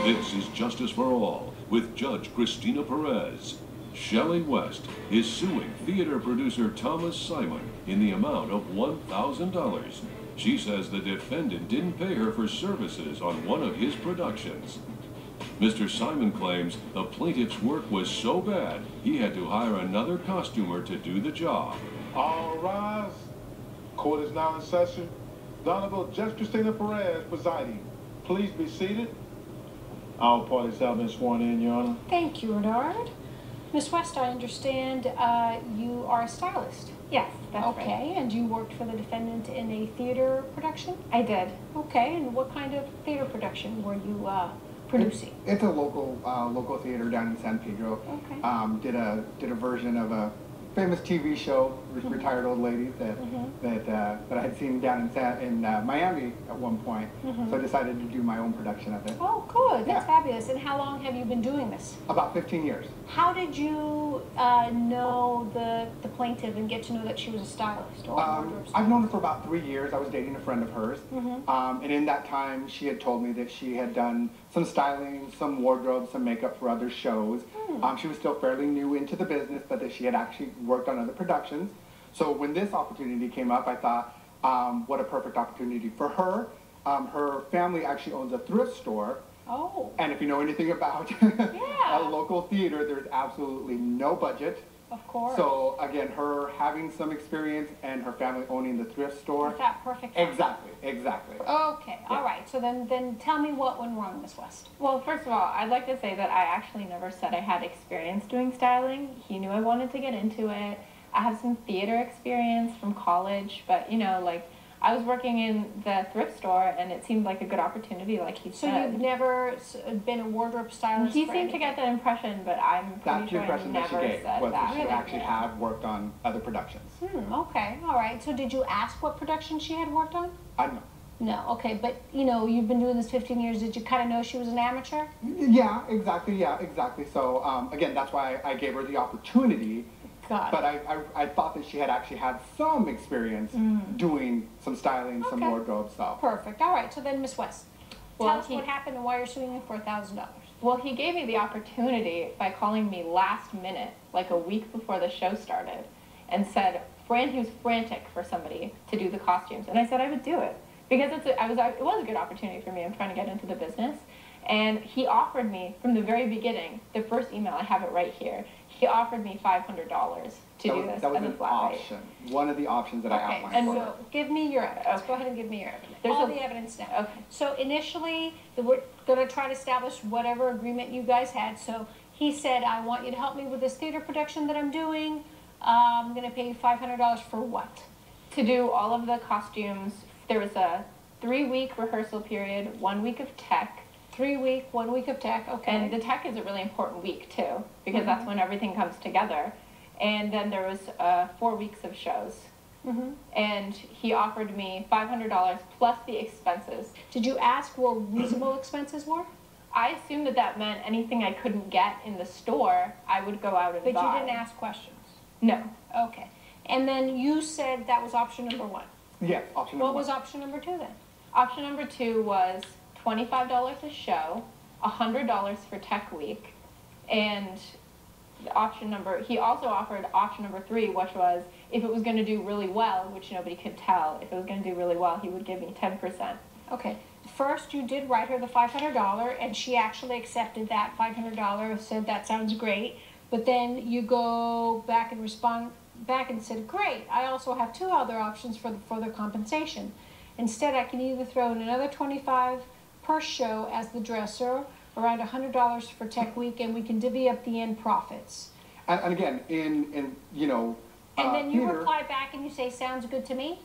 This is Justice for All with Judge Christina Perez. Shelley West is suing theater producer Thomas Simon in the amount of $1,000. She says the defendant didn't pay her for services on one of his productions. Mr. Simon claims the plaintiff's work was so bad he had to hire another costumer to do the job. All rise. Court is now in session. The Honorable Judge Christina Perez presiding. Please be seated. All parties have been sworn in, Your Honor. Thank you, Bernard. Miss West, I understand you are a stylist. Yes, that's right. Okay, and you worked for the defendant in a theater production? I did. Okay, and what kind of theater production were you producing? It's a local theater down in San Pedro. Okay. Did a version of a famous TV show, retired old lady that I had seen down in Miami at one point. So I decided to do my own production of it. Oh, good. That's Yeah. fabulous. And how long have you been doing this? About 15 years. How did you know the plaintiff and get to know that she was a stylist? Or a wardrobe stylist? I've known her for about 3 years. I was dating a friend of hers. And in that time, she had told me that she had done some styling, some wardrobe, some makeup for other shows. She was still fairly new into the business, but that she had actually worked on other productions. So when this opportunity came up, I thought, what a perfect opportunity for her. Her family actually owns a thrift store. Oh. And if you know anything about Yeah. a local theater, there's absolutely no budget. Of course. So again, her having some experience and her family owning the thrift store. Is that perfect? Exactly. Okay, Yeah. all right. So then tell me what went wrong, Miss West. Well, first of all, I'd like to say that I actually never said I had experience doing styling. He knew I wanted to get into it. I have some theater experience from college, but you know, like, I was working in the thrift store and it seemed like a good opportunity, like he So said. you've never been a wardrobe stylist? He for seemed to anything? get that impression, but I'm pretty That's the sure I impression that she never gave, said was that. that she actually had worked on other productions. Okay, all right. So did you ask what production she had worked on? I don't know. No, okay, but you know, you've been doing this 15 years. Did you kind of know she was an amateur? Yeah, exactly. So again, that's why I gave her the opportunity. Got But it. I thought that she had actually had some experience doing some styling, some Okay. wardrobe stuff. Perfect. All right. So then, Miss West, tell Well, us what happened and why you're suing him for $1,000. Well, he gave me the opportunity by calling me last minute, like a week before the show started, and said he was frantic for somebody to do the costumes, and I said I would do it because it was a good opportunity for me. I'm trying to get into the business, and he offered me from the very beginning. The first email, I have it right here. He offered me $500 to do this That was as a an flat rate. option. One of the options that I Okay, outlined and for so her. give me your evidence. Okay. Go ahead and give me your evidence. There's All a- the evidence now. Okay. So initially, we're going to try to establish whatever agreement you guys had. So he said, I want you to help me with this theater production that I'm doing. I'm going to pay you $500 for what? To do all of the costumes. There was a 3-week rehearsal period, 1 week of tech. 3 week, 1 week of tech. Okay. And the tech is a really important week too, because that's when everything comes together. And then there was 4 weeks of shows. And he offered me $500 plus the expenses. Did you ask what reasonable expenses were? I assumed that meant anything I couldn't get in the store, I would go out and But buy. you didn't ask questions. No. Okay. And then you said that was option number 1. Yes, option What number was one. option number 2 then? Option number 2 was $25 a show, $100 for tech week, and he also offered option number 3, which was if it was going to do really well, which nobody could tell, if it was going to do really well, he would give me 10%. Okay. First, you did write her the $500, and she actually accepted that $500, said that sounds great. But then you go back and respond back and said, great, I also have 2 other options for the further compensation. Instead, I can either throw in another $25 per show as the dresser, around $100 for tech week, and we can divvy up the end profits. And again, in And then you theater, reply back and you say, sounds good to me?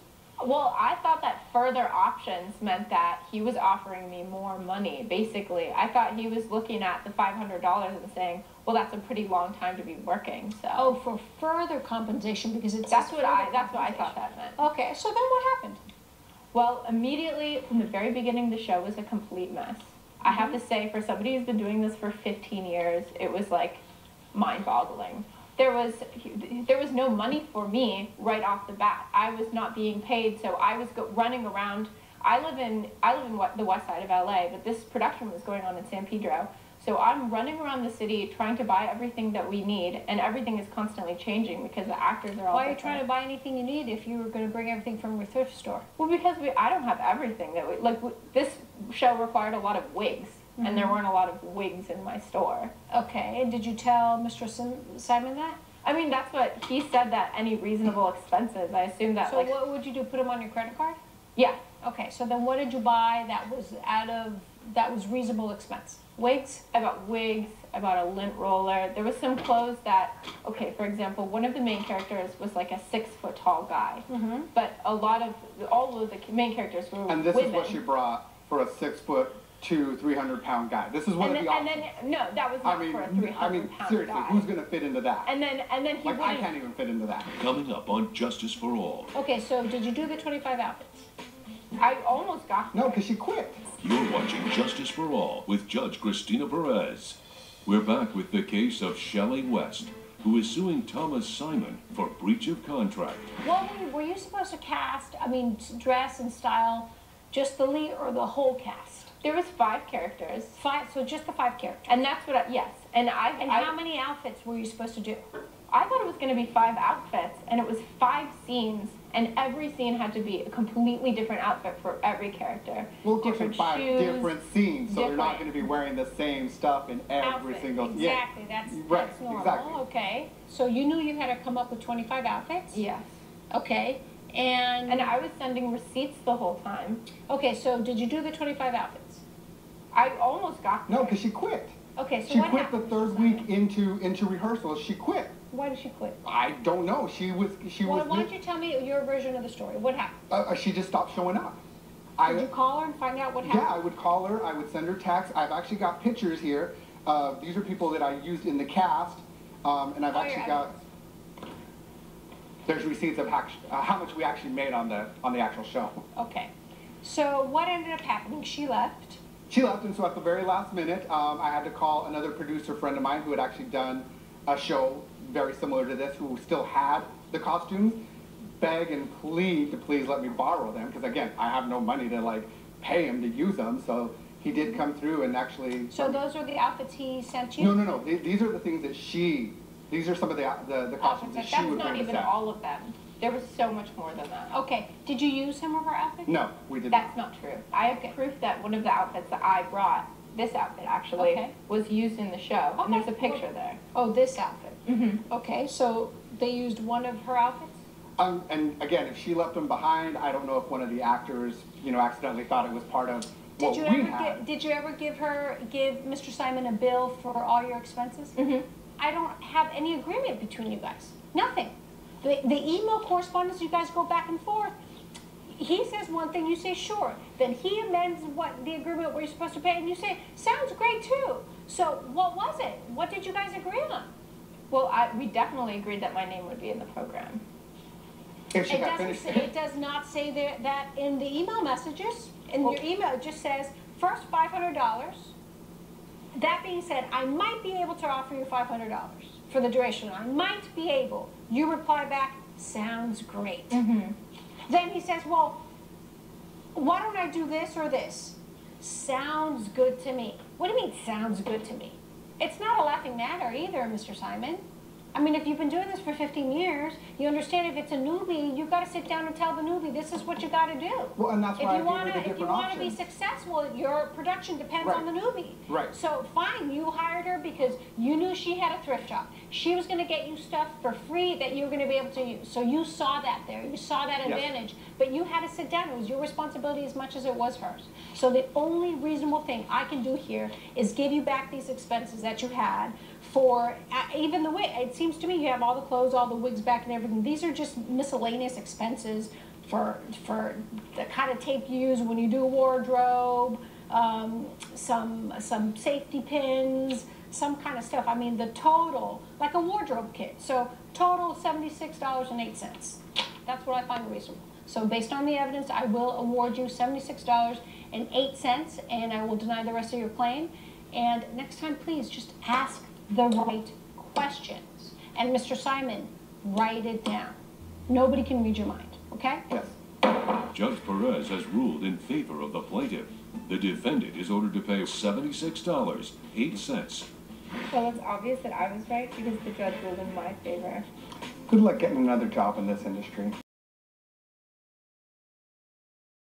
Well, I thought that further options meant that he was offering me more money, basically. I thought he was looking at the $500 and saying, well, that's a pretty long time to be working, so. Oh, for further compensation, because it's That's what I further thought compensation. that meant. Okay, so then what happened? Well, immediately from the very beginning, the show was a complete mess. I have to say, for somebody who's been doing this for 15 years, it was like mind-boggling. There was no money for me right off the bat. I was not being paid, so I was running around I live in the west side of LA, but this production was going on in San Pedro. So I'm running around the city trying to buy everything that we need, and everything is constantly changing because the actors are all Why are you different. trying to buy anything you need if you were going to bring everything from your thrift store? Well, because I don't have everything that this show required a lot of wigs, and there weren't a lot of wigs in my store. Okay, and did you tell Mr. Simon that? I mean, that's what he said, that any reasonable expenses. I assume that, So like, what would you do, put them on your credit card? yeah. Okay, so then what did you buy that was reasonable expense? Wigs? I bought wigs, I bought a lint roller. There was some clothes that, okay, for example, one of the main characters was like a 6-foot tall guy. But all of the main characters were And this women. is what she brought for a 6'2", 300-pound guy. This is one of the options. No, that was not for a 300-pound seriously, guy. who's gonna fit into that? And then he Like, I wouldn't. can't even fit into that. Coming up on Justice for All. Okay, so did you do the 25 outfits? I almost got No, because she quit. You're watching Justice for All with Judge Christina Perez. We're back with the case of Shelley West, who is suing Thomas Simon for breach of contract. Well, were you supposed to cast, dress and style just the lead or the whole cast? There was 5 characters. 5, so just the 5 characters. And that's what yes. And How many outfits were you supposed to do? I thought it was going to be 5 outfits, and it was 5 scenes, and every scene had to be a completely different outfit for every character. Well, of course, different it's 5 shoes, different scenes, so they're not different going to be wearing the same stuff in every Outfit. single. Exactly, Yeah. that's Right, normal. exactly. Okay, so you knew you had to come up with 25 outfits? Yes. Okay, and And I was sending receipts the whole time. okay, so did you do the 25 outfits? I almost got No, there. because she quit. Okay, so She what quit happened? the 3rd week into rehearsals. She quit. Why did she quit? I don't know. Well, why don't you tell me your version of the story? What happened? She just stopped showing up. Did you call her and find out what happened? Yeah, I would call her. I would send her texts. I've actually got pictures here. These are people that I used in the cast, and I've actually got. There's receipts of how much we actually made on the actual show. Okay, so what ended up happening? She left. She left, and so at the very last minute, I had to call another producer friend of mine who had actually done a show very similar to this, who still had the costumes, beg and plead to please let me borrow them, because again, I have no money to like pay him to use them, so he did come through and actually... So those are the outfits he sent you? No. These are the things that these are some of the costumes that she That's would not bring to even set. all of them. There was so much more than that. Okay, did you use some of her outfits? No, we did That's not. not true. I have proof that one of the outfits that I brought, this outfit actually, Okay. was used in the show. And there's a Okay. picture there. Oh, this outfit. Mm-hmm. Okay, so they used one of her outfits? And again, if she left them behind, I don't know if one of the actors, accidentally thought it was part of what we had. Did you ever give Mr. Simon a bill for all your expenses? Mm-hmm. I don't have any agreement between you guys. Nothing. The email correspondence, you guys go back and forth. He says one thing, you say sure. Then he amends the agreement where you're supposed to pay, and you say, sounds great too. So what was it? What did you guys agree on? Well, we definitely agreed that my name would be in the program. If she It got doesn't finished. say, it does not say that in the email messages. In your email, it just says, first $500. That being said, I might be able to offer you $500 for the duration. I might be able. You reply back, sounds great. Mm-hmm. Then he says, well, why don't I do this or this? Sounds good to me. What do you mean, sounds good to me? It's not a laughing matter either, Mr. Simon. I mean, if you've been doing this for 15 years, you understand if it's a newbie, you've got to sit down and tell the newbie, this is what you got to do. Well, and that's why I gave her the If you different want to be options. successful, your production depends Right. on the newbie. Right. So fine, you hired her because you knew she had a thrift shop. She was going to get you stuff for free that you were going to be able to use. So you saw that there. You saw that Yes. advantage. But you had to sit down. It was your responsibility as much as it was hers. So the only reasonable thing I can do here is give you back these expenses that you had for even the wig. It seems to me you have all the clothes, all the wigs back and everything. These are just miscellaneous expenses for the kind of tape you use when you do wardrobe, some safety pins, some kind of stuff. I mean, the total, like a wardrobe kit. So total $76.08. That's what I find reasonable. So based on the evidence, I will award you $76.08, and I will deny the rest of your claim. And next time, please just ask the right questions. And Mr. Simon, write it down. Nobody can read your mind, okay? Yes. Judge Perez has ruled in favor of the plaintiff. The defendant is ordered to pay $76.08. Well, it's obvious that I was right because the judge ruled in my favor. Good luck getting another job in this industry.